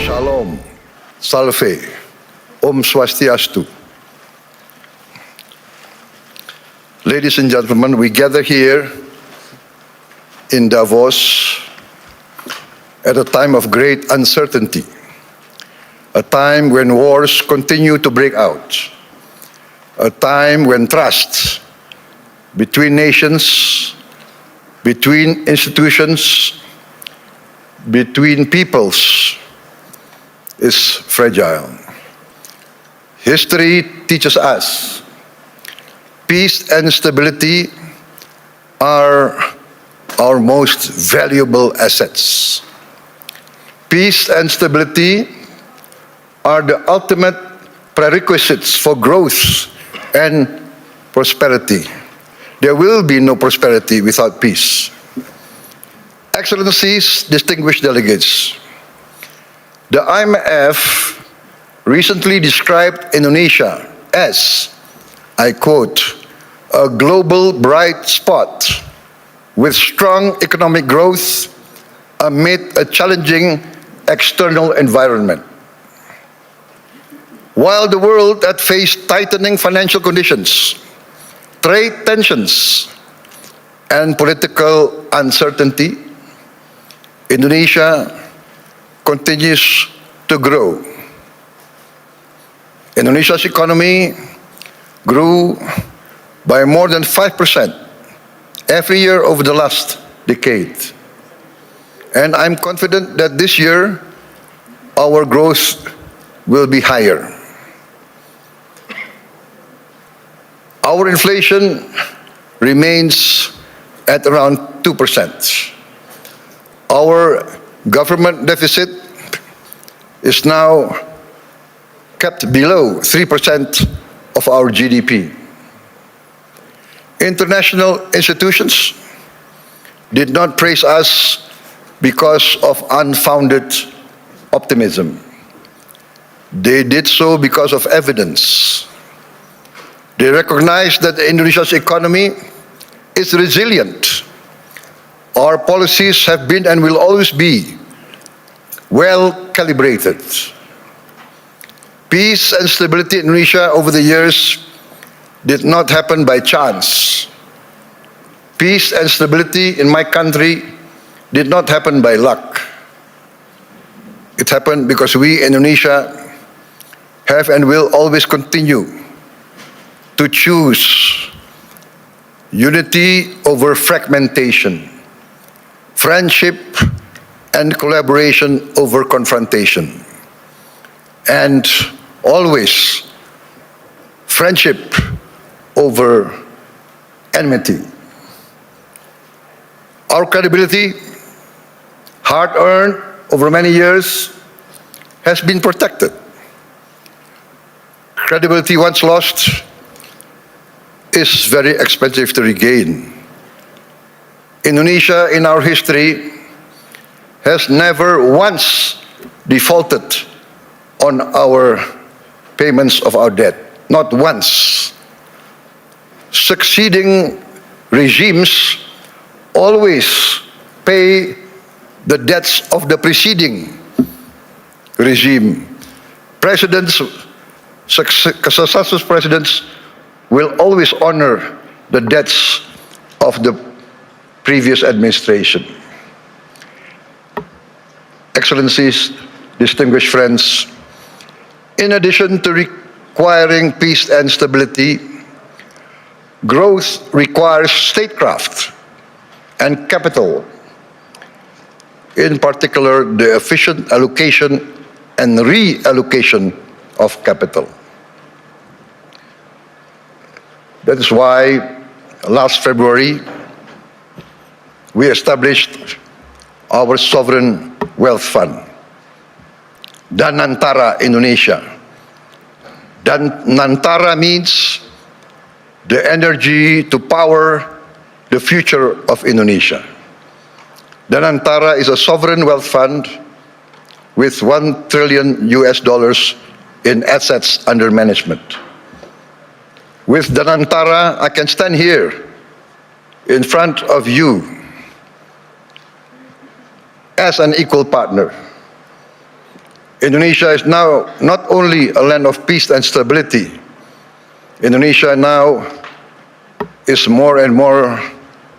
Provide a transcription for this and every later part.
Shalom, Salve, Om Swastiastu. Ladies and gentlemen, we gather here in Davos at a time of great uncertainty, a time when wars continue to break out, a time when trust between nations, between institutions, between peoples is fragile. History teaches us peace and stability are our most valuable assets. Peace and stability are the ultimate prerequisites for growth and prosperity. There will be no prosperity without peace. Excellencies, distinguished delegates, the IMF recently described Indonesia as, I quote, a global bright spot with strong economic growth amid a challenging external environment. While the world had faced tightening financial conditions, trade tensions, and political uncertainty, Indonesia continues to grow. Indonesia's economy grew by more than 5% every year over the last decade. And I'm confident that this year our growth will be higher. Our inflation remains at around 2%. Our government deficit is now kept below 3% of our GDP. International institutions did not praise us because of unfounded optimism. They did so because of evidence. They recognize that Indonesia's economy is resilient. Our policies have been and will always be well calibrated. Peace and stability in Indonesia over the years did not happen by chance. Peace and stability in my country did not happen by luck. It happened because we, Indonesia, have and will always continue to choose unity over fragmentation, friendship and collaboration over confrontation, and always friendship over enmity. Our credibility, hard-earned over many years, has been protected. Credibility once lost is very expensive to regain. Indonesia, in our history, has never once defaulted on our payments of our debt. Not once. Succeeding regimes always pay the debts of the preceding regime. Successive presidents will always honor the debts of the previous administration. Excellencies, distinguished friends, in addition to requiring peace and stability, growth requires statecraft and capital, in particular the efficient allocation and reallocation of capital. That is why last February we established our sovereign wealth fund, Danantara Indonesia. Danantara means the energy to power the future of Indonesia. Danantara is a sovereign wealth fund with $1 trillion in assets under management. With Danantara, I can stand here in front of you as an equal partner. Indonesia is now not only a land of peace and stability, Indonesia now is more and more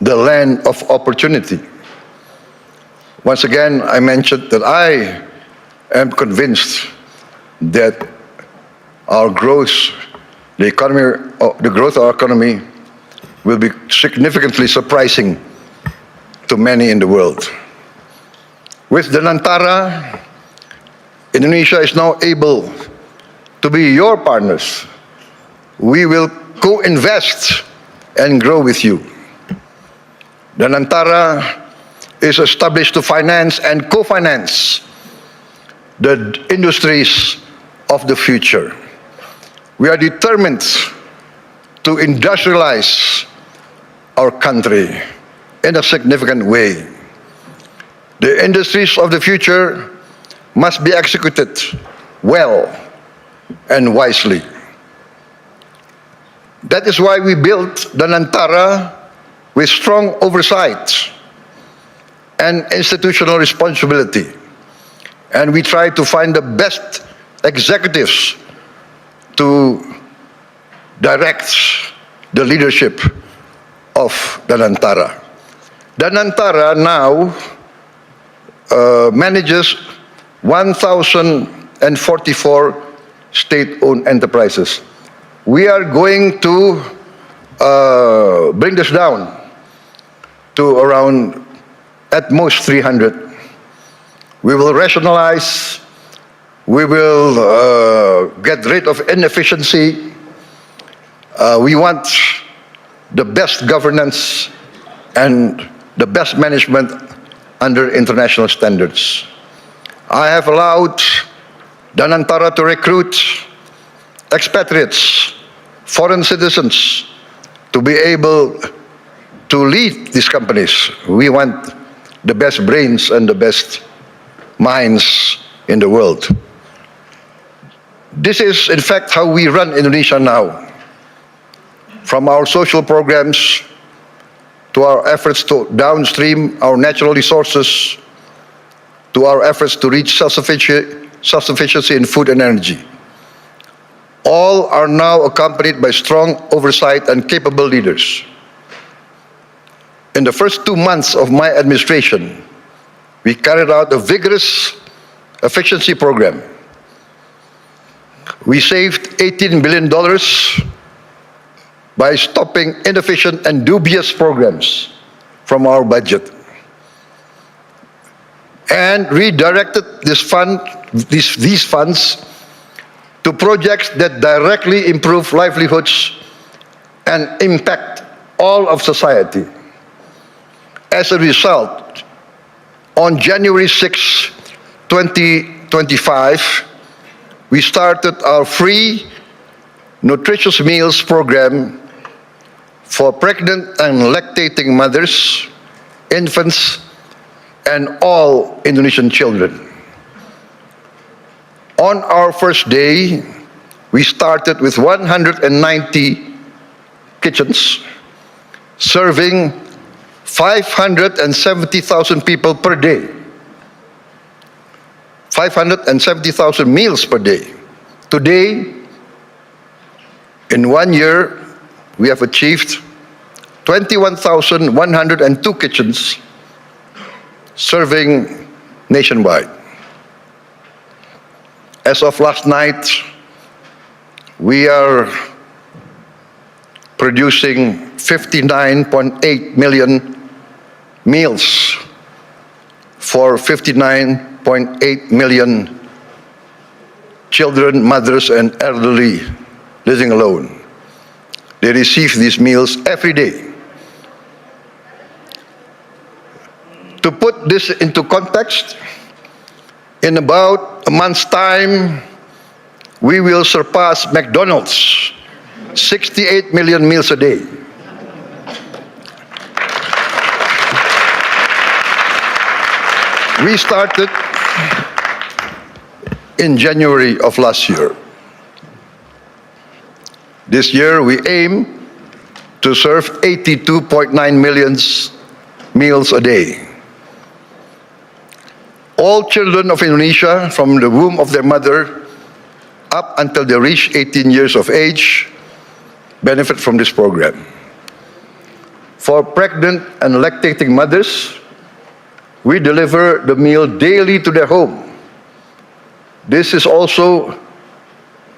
the land of opportunity. Once again, I mentioned that I am convinced that our growth, the growth of our economy will be significantly surprising to many in the world. With the Nantara, Indonesia is now able to be your partners. We will co-invest and grow with you. The Nantara is established to finance and co-finance the industries of the future. We are determined to industrialize our country in a significant way. The industries of the future must be executed well and wisely. That is why we built the Nantara with strong oversight and institutional responsibility. And we try to find the best executives to direct the leadership of the Nantara. The Nantara now manages 1,044 state-owned enterprises. We are going to bring this down to around at most 300. We will rationalize, we will get rid of inefficiency. We want the best governance and the best management under international standards. I have allowed the Nantara to recruit expatriates, foreign citizens, to be able to lead these companies. We want the best brains and the best minds in the world. This is, in fact, how we run Indonesia now. From our social programs to our efforts to downstream our natural resources, to our efforts to reach self-sufficiency in food and energy. All are now accompanied by strong oversight and capable leaders. In the first 2 months of my administration, we carried out a vigorous efficiency program. We saved $18 billion by stopping inefficient and dubious programs from our budget, and redirected these funds to projects that directly improve livelihoods and impact all of society. As a result, on January 6, 2025, we started our free nutritious meals program for pregnant and lactating mothers, infants, and all Indonesian children. On our first day, we started with 190 kitchens, serving 570,000 people per day. 570,000 meals per day. Today, in 1 year, we have achieved 21,102 kitchens serving nationwide. As of last night, we are producing 59.8 million meals for 59.8 million children, mothers, and elderly living alone. They receive these meals every day. To put this into context, in about a month's time, we will surpass McDonald's, 68 million meals a day. We started in January of last year. This year, we aim to serve 82.9 million meals a day. All children of Indonesia from the womb of their mother up until they reach 18 years of age benefit from this program. For pregnant and lactating mothers, we deliver the meal daily to their home. This is also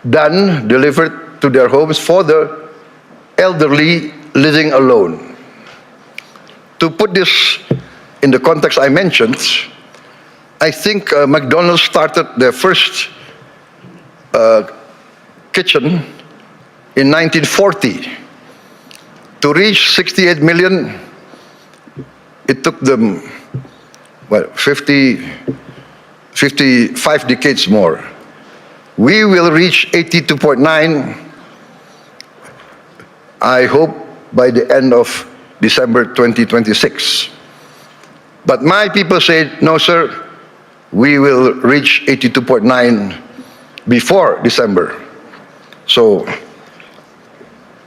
delivered to their homes for the elderly living alone. To put this in the context I mentioned, I think McDonald's started their first kitchen in 1940. To reach 68 million, it took them, 55 decades more. We will reach 82.9, I hope, by the end of December 2026. But my people say, no, sir, we will reach 82.9 before December. So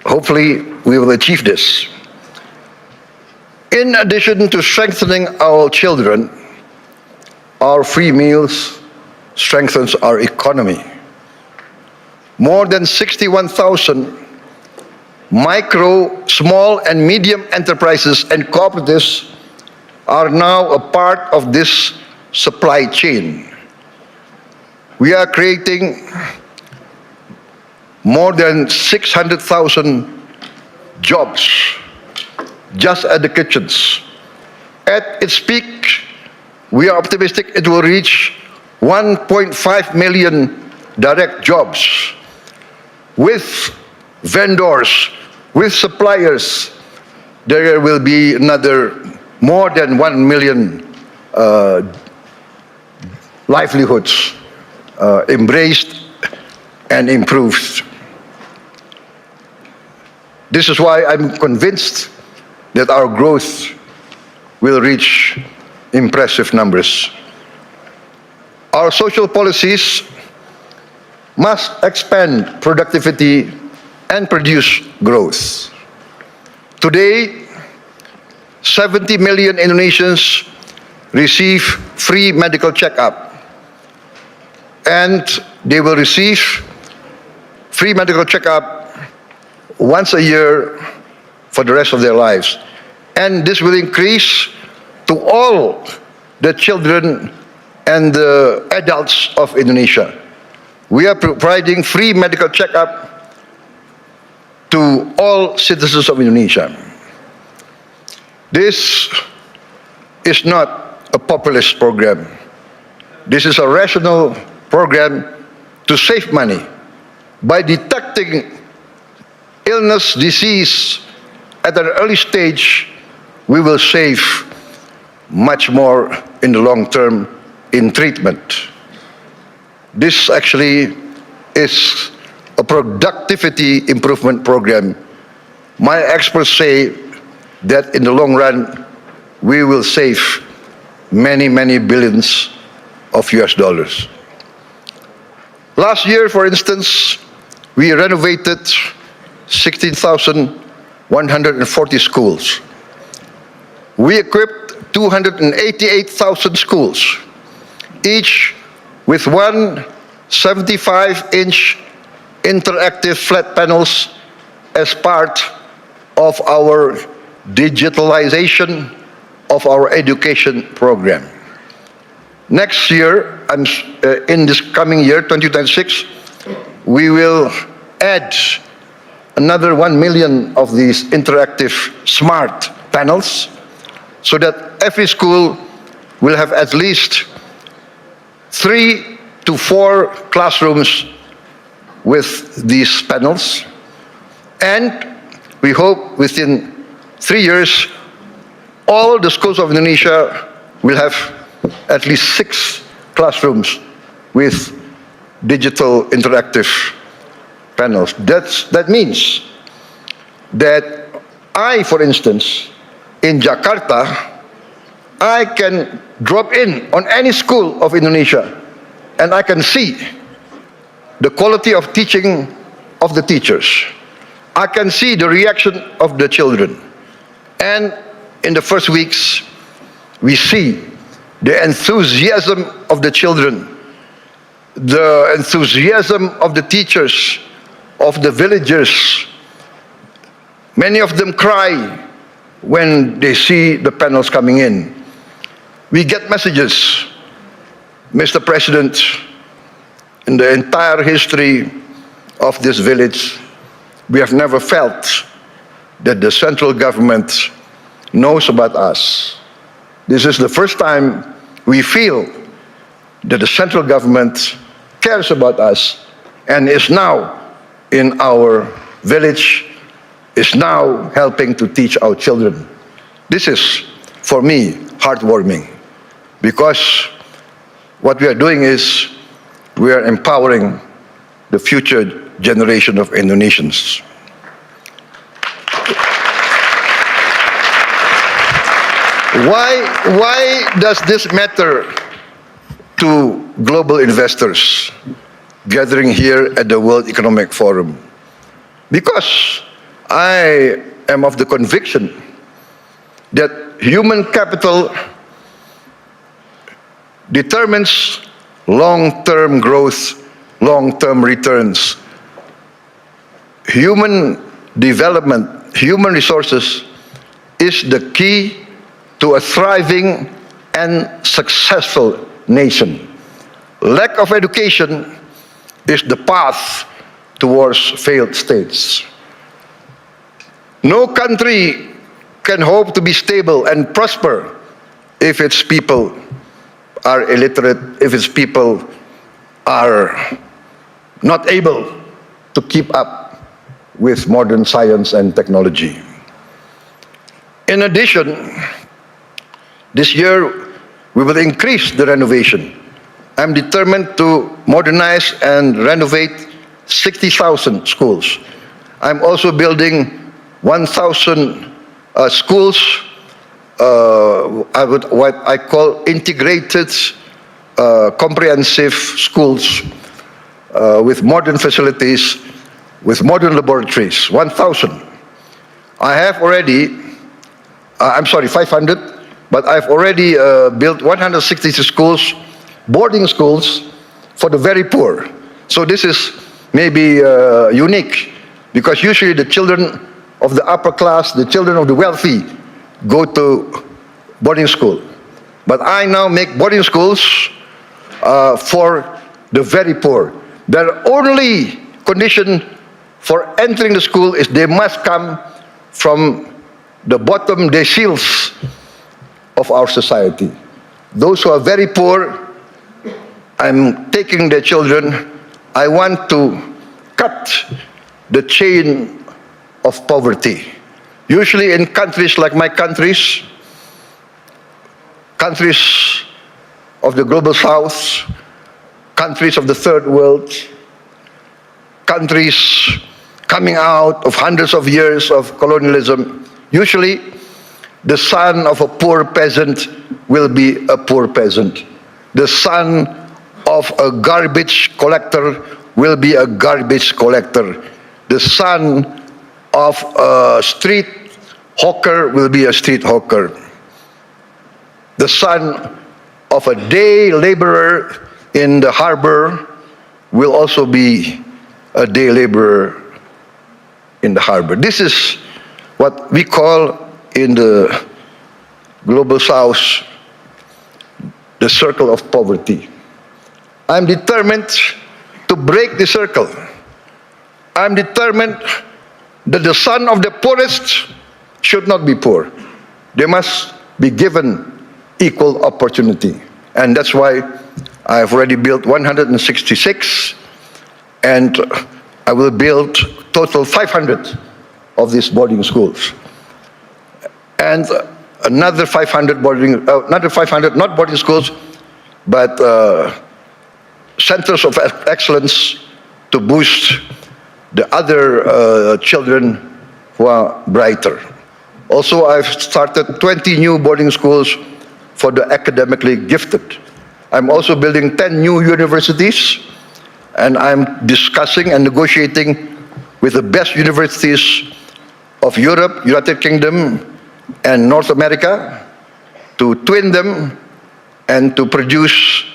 hopefully we will achieve this. In addition to strengthening our children, our free meals strengthens our economy. More than 61,000 micro, small and medium enterprises and cooperatives are now a part of this supply chain. We are creating more than 600,000 jobs just at the kitchens. At its peak, we are optimistic it will reach 1.5 million direct jobs with vendors, with suppliers. There will be another more than 1 million livelihoods embraced and improved. This is why I'm convinced that our growth will reach impressive numbers. Our social policies must expand productivity and produce growth. Today, 70 million Indonesians receive free medical checkup, and they will receive free medical checkup once a year for the rest of their lives. And this will increase to all the children and the adults of Indonesia. We are providing free medical checkup to all citizens of Indonesia. This is not a populist program. This is a rational program to save money. By detecting illness, disease at an early stage, we will save much more in the long term in treatment. This actually is a productivity improvement program. My experts say that in the long run, we will save many, many billions of US dollars. Last year, for instance, we renovated 16,140 schools. We equipped 288,000 schools, each with one 75-inch interactive flat panels as part of our digitalization of our education program. Next year, in this coming year, 2026, we will add another 1 million of these interactive smart panels so that every school will have at least 3 to 4 classrooms with these panels. And we hope within 3 years, all the schools of Indonesia will have at least 6 classrooms with digital interactive panels. That means that I, for instance, in Jakarta, I can drop in on any school of Indonesia and I can see the quality of teaching of the teachers. I can see the reaction of the children. And in the first weeks, we see the enthusiasm of the children, the enthusiasm of the teachers, of the villagers. Many of them cry when they see the panels coming in. We get messages, Mr. President, in the entire history of this village, we have never felt that the central government knows about us. This is the first time we feel that the central government cares about us and is now in our village, is now helping to teach our children. This is, for me, heartwarming, because what we are doing is we are empowering the future generation of Indonesians. Why does this matter to global investors gathering here at the World Economic Forum? Because I am of the conviction that human capital determines long-term growth, long-term returns. Human development, human resources is the key to a thriving and successful nation. Lack of education is the path towards failed states. No country can hope to be stable and prosper if its people are illiterate, if its people are not able to keep up with modern science and technology. In addition, this year we will increase the renovation. I'm determined to modernize and renovate 60,000 schools. I'm also building 1,000 schools, what I call integrated, comprehensive schools with modern facilities, with modern laboratories, 1,000. I have already, 500, but I've already built 160 schools, boarding schools for the very poor. So this is maybe unique, because usually the children of the upper class, the children of the wealthy, go to boarding school. But I now make boarding schools for the very poor. Their only condition for entering the school is they must come from the bottom deciles of our society. Those who are very poor, I'm taking their children. I want to cut the chain of poverty. Usually in countries like my countries of the global south, countries of the third world, countries coming out of hundreds of years of colonialism, usually the son of a poor peasant will be a poor peasant. The son of a garbage collector will be a garbage collector. The son of a street hawker will be a street hawker. The son of a day laborer in the harbor will also be a day laborer in the harbor. This is what we call in the global south the circle of poverty. I'm determined to break the circle. I'm determined that the son of the poorest should not be poor. They must be given equal opportunity. And that's why I've already built 166, and I will build total 500 of these boarding schools. And another 500 not boarding schools, but centers of excellence to boost the other children who are brighter. Also, I've started 20 new boarding schools for the academically gifted. I'm also building 10 new universities, and I'm discussing and negotiating with the best universities of Europe, United Kingdom, and North America to twin them and to produce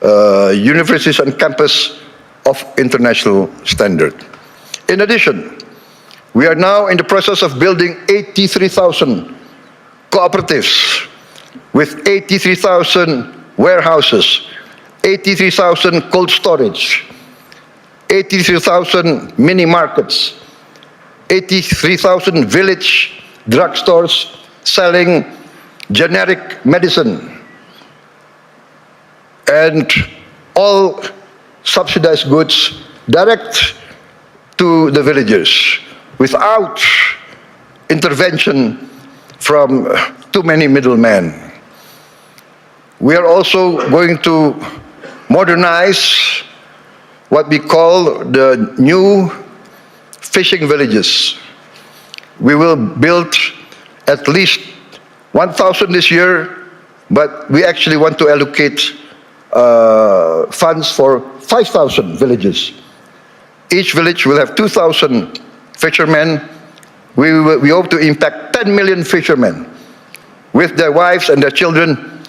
universities and campus of international standard. In addition, we are now in the process of building 83,000 cooperatives with 83,000 warehouses, 83,000 cold storage, 83,000 mini markets, 83,000 village drugstores selling generic medicine, and all subsidized goods direct to the villagers without intervention from too many middlemen. We are also going to modernize what we call the new fishing villages. We will build at least 1,000 this year, but we actually want to allocate funds for 5,000 villages. Each village will have 2,000 fishermen. We hope to impact 10 million fishermen with their wives and their children.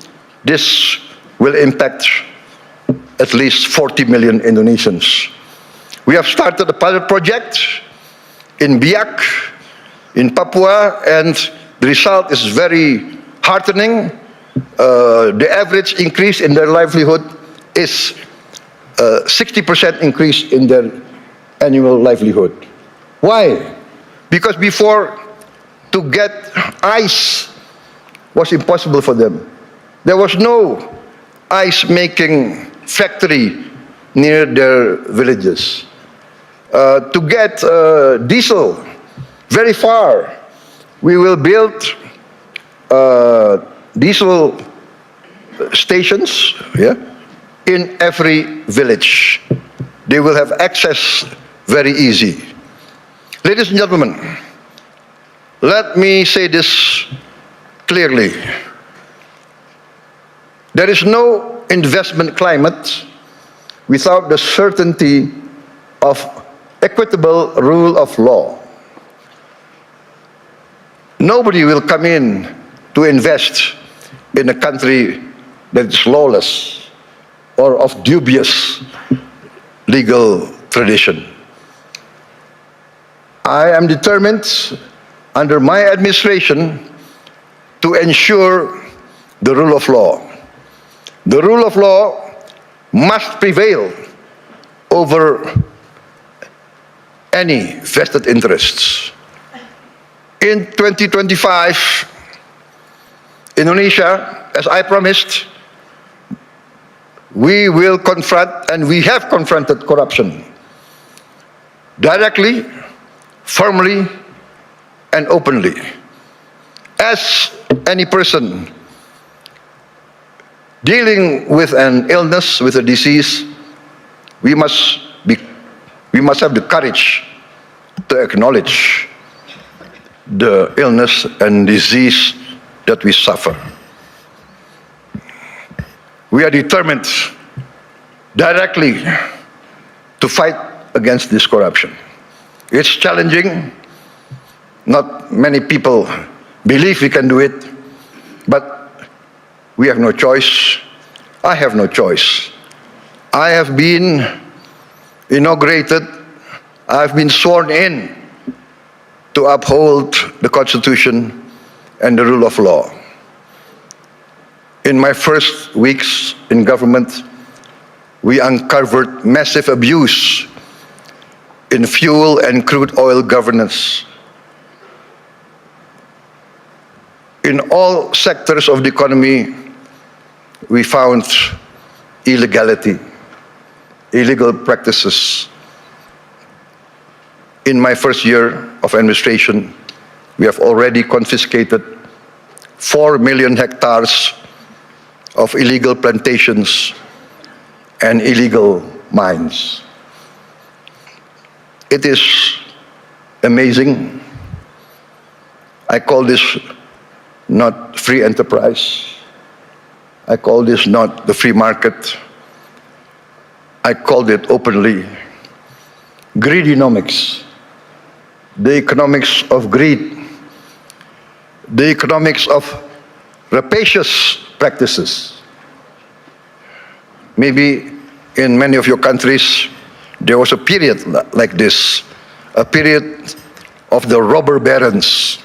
This will impact at least 40 million Indonesians. We have started a pilot project in Biak, in Papua, and the result is very heartening. The average increase in their livelihood is 60% increase in their annual livelihood. Why? Because before, to get ice was impossible for them. There was no ice-making factory near their villages. To get diesel very far, we will build diesel stations, in every village. They will have access very easy. Ladies and gentlemen, let me say this clearly. There is no investment climate without the certainty of equitable rule of law. Nobody will come in to invest in a country that is lawless or of dubious legal tradition. I am determined, under my administration, to ensure the rule of law. The rule of law must prevail over any vested interests. In 2025, Indonesia, as I promised, we will confront, and we have confronted corruption directly, firmly, and openly. As any person dealing with an illness, with a disease, we must have the courage to acknowledge the illness and disease that we suffer. We are determined directly to fight against this corruption. It's challenging. Not many people believe we can do it, but we have no choice. I have no choice. I have been inaugurated, I have been sworn in to uphold the Constitution and the rule of law. In my first weeks in government, we uncovered massive abuse in fuel and crude oil governance. In all sectors of the economy, we found illegality, illegal practices. In my first year of administration, we have already confiscated 4 million hectares of illegal plantations and illegal mines. It is amazing. I call this not free enterprise. I call this not the free market. I called it openly greedonomics, the economics of greed, the economics of rapacious practices. maybe in many of your countries, there was a period like this, a period of the robber barons.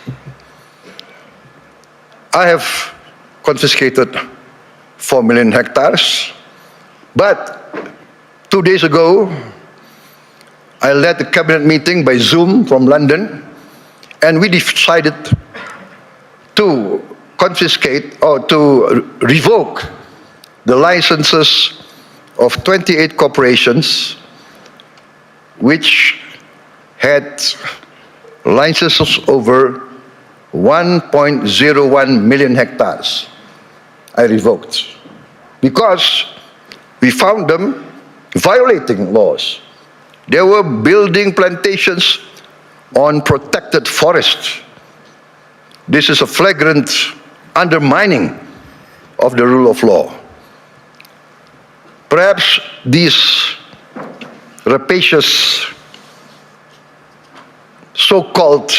I have confiscated 4 million hectares, but 2 days ago, I led a cabinet meeting by Zoom from London, and we decided to confiscate or to revoke the licenses of 28 corporations which had licenses over 1.01 million hectares. I revoked because we found them violating laws. They were building plantations on protected forests. This is a flagrant undermining of the rule of law. Perhaps these rapacious so-called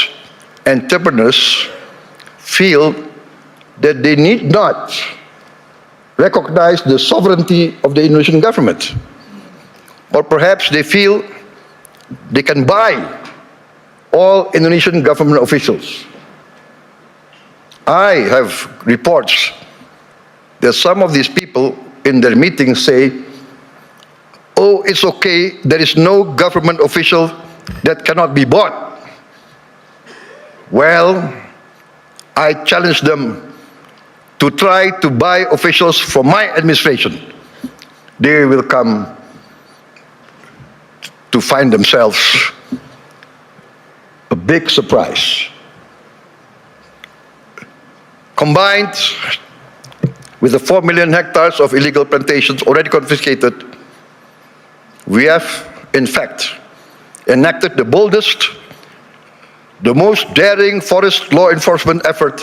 entrepreneurs feel that they need not recognize the sovereignty of the Indonesian government. Or perhaps they feel they can buy all Indonesian government officials. I have reports that some of these people in their meetings say, oh, it's okay, there is no government official that cannot be bought. Well, I challenge them to try to buy officials from my administration. They will come to find themselves a big surprise. Combined with the 4 million hectares of illegal plantations already confiscated, we have, in fact, enacted the boldest, the most daring forest law enforcement effort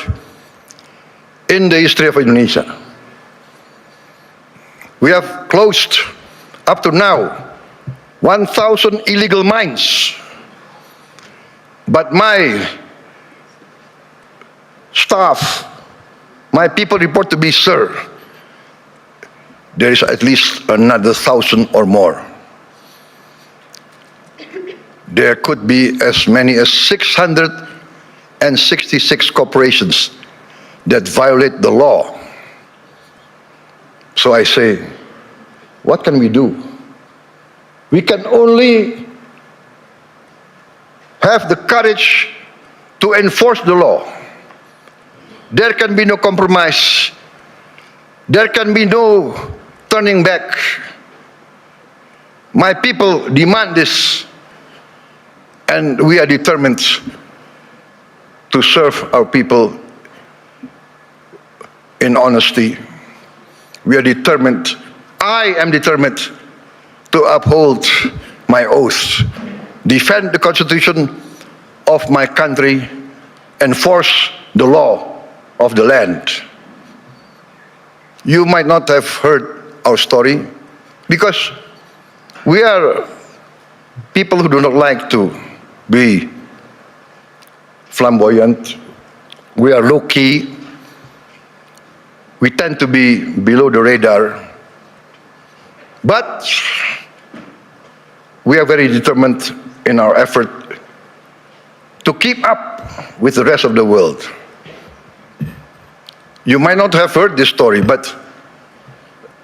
in the history of Indonesia. We have closed, up to now, 1,000 illegal mines. But my staff, my people report to me, sir, there is at least another 1,000 or more. There could be as many as 666 corporations that violate the law. So I say, what can we do? We can only have the courage to enforce the law. There can be no compromise. There can be no turning back. My people demand this, and we are determined to serve our people in honesty. We are determined, I am determined to uphold my oath, defend the Constitution of my country, enforce the law of the land. You might not have heard our story because we are people who do not like to be flamboyant. We are low-key. We tend to be below the radar. But we are very determined in our effort to keep up with the rest of the world. You might not have heard this story, but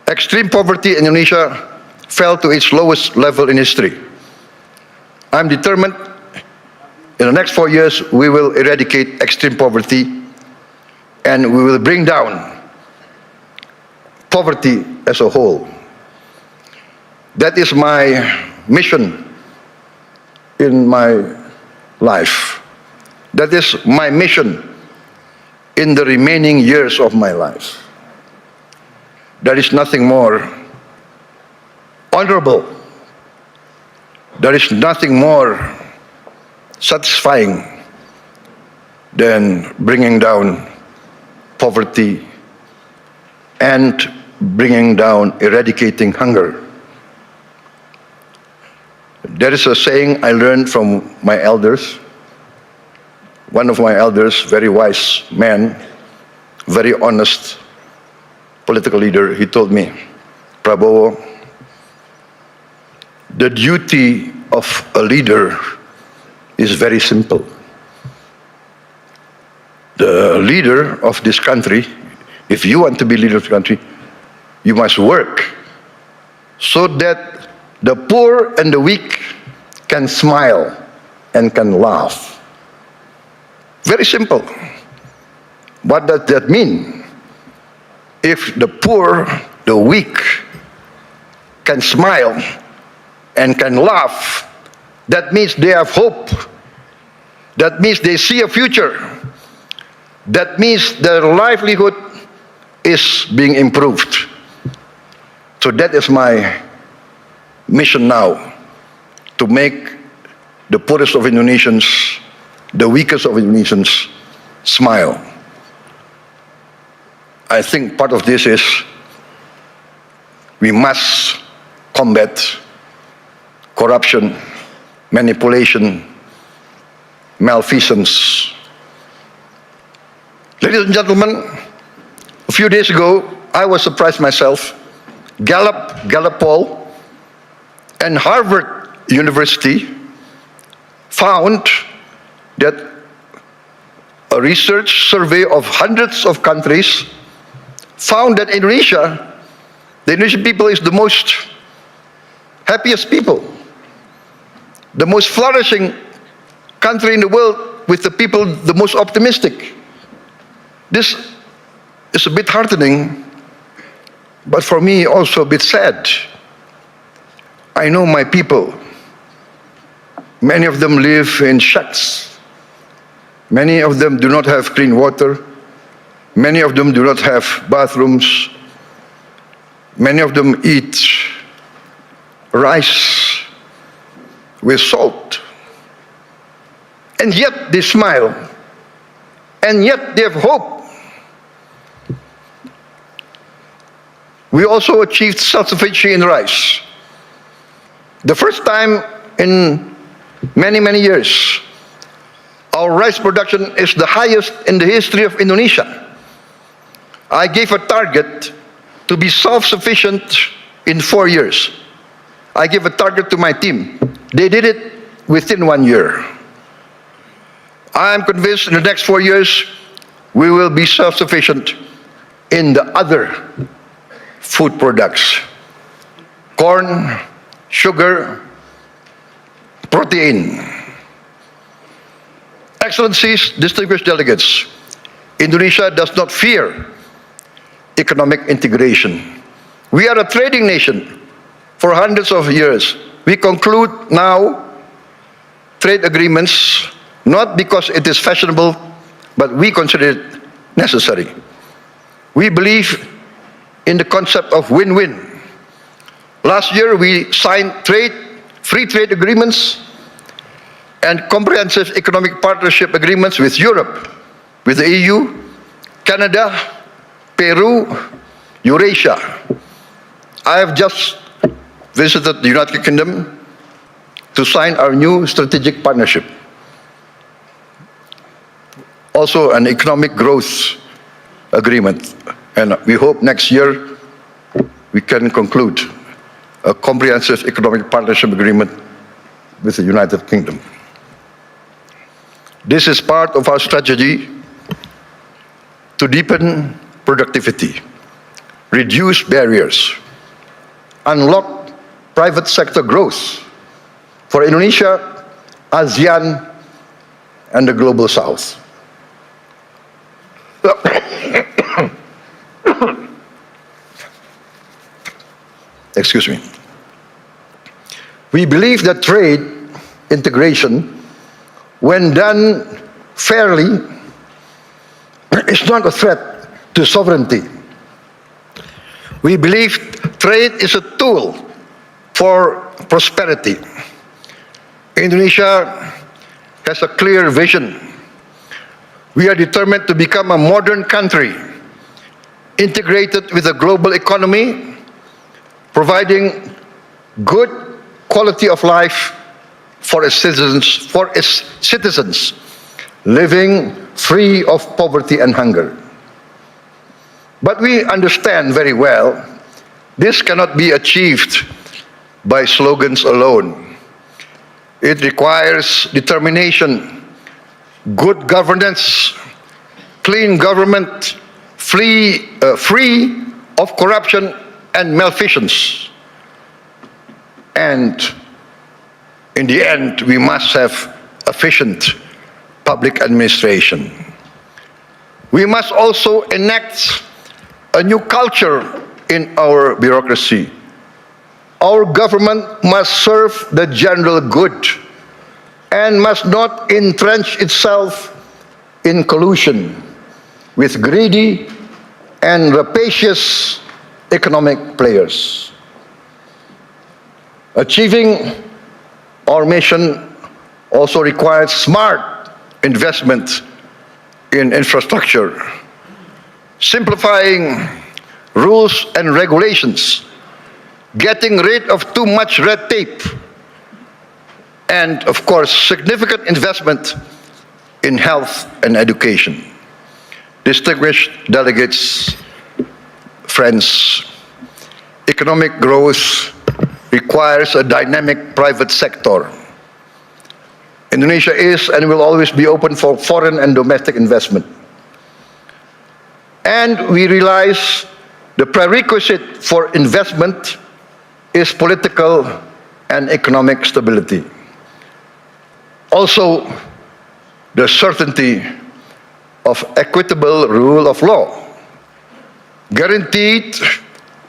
extreme poverty in Indonesia fell to its lowest level in history. I'm determined in the next 4 years we will eradicate extreme poverty and we will bring down poverty as a whole. That is my mission in my life. That is my mission in the remaining years of my life. There is nothing more honorable. There is nothing more satisfying than bringing down poverty and bringing down, eradicating hunger. There is a saying I learned from my elders. One of my elders, very wise man, very honest political leader, he told me, Prabowo, the duty of a leader is very simple. The leader of this country, if you want to be leader of the country, you must work so that the poor and the weak can smile and can laugh. Very simple. What does that mean? If the poor, the weak can smile and can laugh, that means they have hope. That means they see a future. That means their livelihood is being improved. So that is my mission now, to make the poorest of Indonesians, the weakest of Indonesians, smile. I think part of this is we must combat corruption, manipulation, malfeasance. Ladies and gentlemen, a few days ago, I was surprised myself. Gallup poll and Harvard University found that a research survey of hundreds of countries found that Indonesia, the Indonesian people, is the most happiest people, the most flourishing country in the world, with the people the most optimistic. This is a bit heartening, but for me also a bit sad. I know my people. Many of them live in shacks. Many of them do not have clean water. Many of them do not have bathrooms. Many of them eat rice with salt. And yet they smile. And yet they have hope. We also achieved self-sufficiency in rice. The first time in many, many years, our rice production is the highest in the history of Indonesia. I gave a target to be self-sufficient in 4 years. I gave a target to my team. They did it within 1 year. I am convinced in the next 4 years, we will be self-sufficient in the other food products. Corn, sugar, protein. Excellencies, distinguished delegates, Indonesia does not fear economic integration. We are a trading nation for hundreds of years. We conclude now trade agreements not because it is fashionable, but we consider it necessary. We believe in the concept of win-win. Last year we signed free trade agreements and comprehensive economic partnership agreements with Europe, with the EU, Canada, Peru, Eurasia. I have just visited the United Kingdom to sign our new strategic partnership. Also an economic growth agreement. And we hope next year we can conclude a comprehensive economic partnership agreement with the United Kingdom. This is part of our strategy to deepen productivity, reduce barriers, unlock private sector growth for Indonesia, ASEAN, and the Global South. Excuse me. We believe that trade integration, when done fairly, is not a threat to sovereignty. We believe trade is a tool for prosperity. Indonesia has a clear vision. We are determined to become a modern country, integrated with the global economy, providing good quality of life for its citizens, living free of poverty and hunger. But we understand very well This cannot be achieved by slogans alone. It requires determination, good governance, clean government, free of corruption and malfeasance. And in the end, we must have efficient public administration. We must also enact a new culture in our bureaucracy. Our government must serve the general good and must not entrench itself in collusion with greedy and rapacious economic players. Achieving our mission also requires smart investment in infrastructure, simplifying rules and regulations, getting rid of too much red tape, and of course, significant investment in health and education. Distinguished delegates, friends, economic growth requires a dynamic private sector. Indonesia is and will always be open for foreign and domestic investment. And we realize the prerequisite for investment is political and economic stability. Also, the certainty of equitable rule of law, guaranteed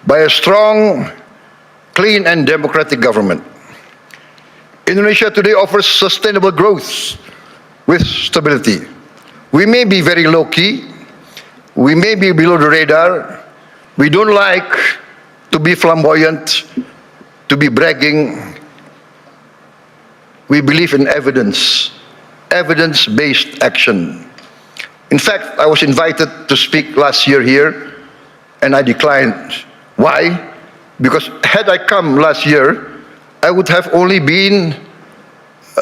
by a strong, clean and democratic government. Indonesia today offers sustainable growth with stability. We may be very low-key, we may be below the radar, we don't like to be flamboyant, to be bragging. We believe in evidence, evidence-based action. In fact, I was invited to speak last year here, and I declined. Why? Because had I come last year, I would have only been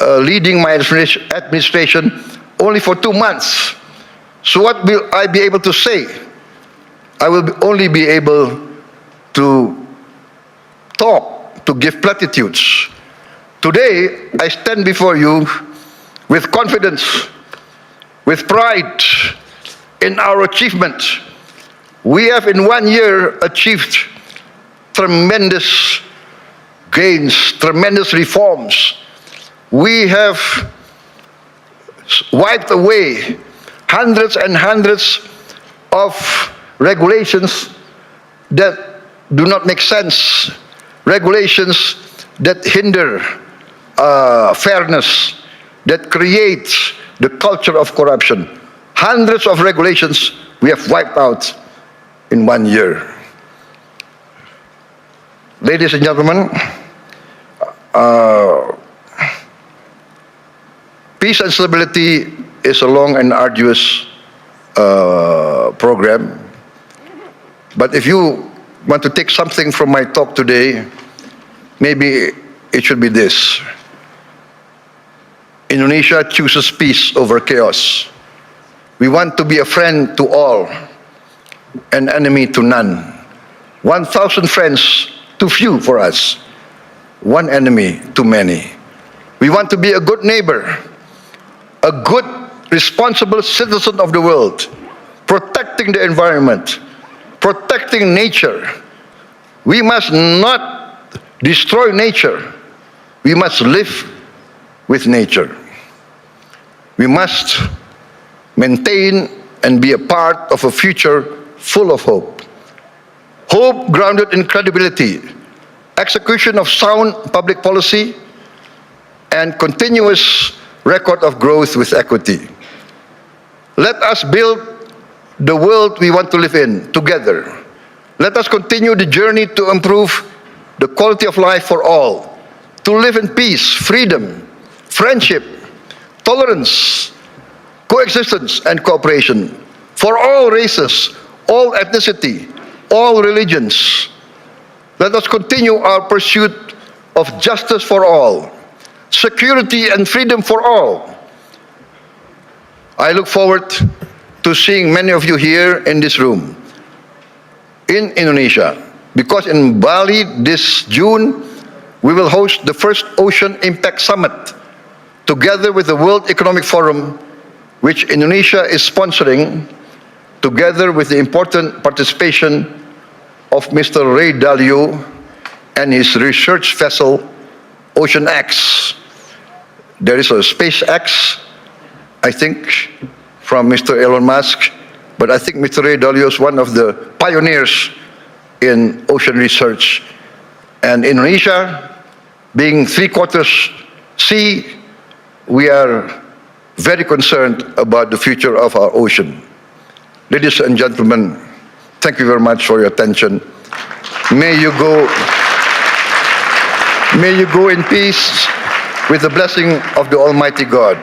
leading my administration only for 2 months. So what will I be able to say? I will only be able to talk, to give platitudes. Today, I stand before you with confidence, with pride in our achievement. We have in 1 year achieved tremendous gains, tremendous reforms. We have wiped away hundreds and hundreds of regulations that do not make sense, regulations that hinder fairness, that create the culture of corruption. Hundreds of regulations we have wiped out in 1 year. Ladies and gentlemen, peace and stability is a long and arduous program. But if you want to take something from my talk today, maybe it should be this. Indonesia chooses peace over chaos. We want to be a friend to all, an enemy to none. 1,000 friends too few for us, one enemy too many. We want to be a good neighbor, a good, responsible citizen of the world, protecting the environment, protecting nature. We must not destroy nature. We must live with nature. We must maintain and be a part of a future full of hope. Hope grounded in credibility, execution of sound public policy, and continuous record of growth with equity. Let us build the world we want to live in together. Let us continue the journey to improve the quality of life for all, to live in peace, freedom, friendship, tolerance, coexistence, and cooperation for all races, all ethnicity, all religions. Let us continue our pursuit of justice for all, security and freedom for all. I look forward to seeing many of you here in this room, in Indonesia, because in Bali this June, we will host the first Ocean Impact Summit together with the World Economic Forum, which Indonesia is sponsoring, together with the important participation of Mr. Ray Dalio and his research vessel, Ocean X. There is a SpaceX, I think, from Mr. Elon Musk, but I think Mr. Ray Dalio is one of the pioneers in ocean research. And Indonesia, being 3/4 sea, we are very concerned about the future of our ocean. Ladies and gentlemen, thank you very much for your attention. May you go in peace with the blessing of the Almighty God.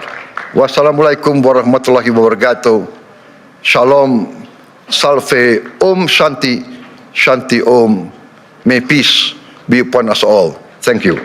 Wassalamualaikum warahmatullahi wabarakatuh. Shalom, salve, Om Shanti, Shanti Om. May peace be upon us all. Thank you.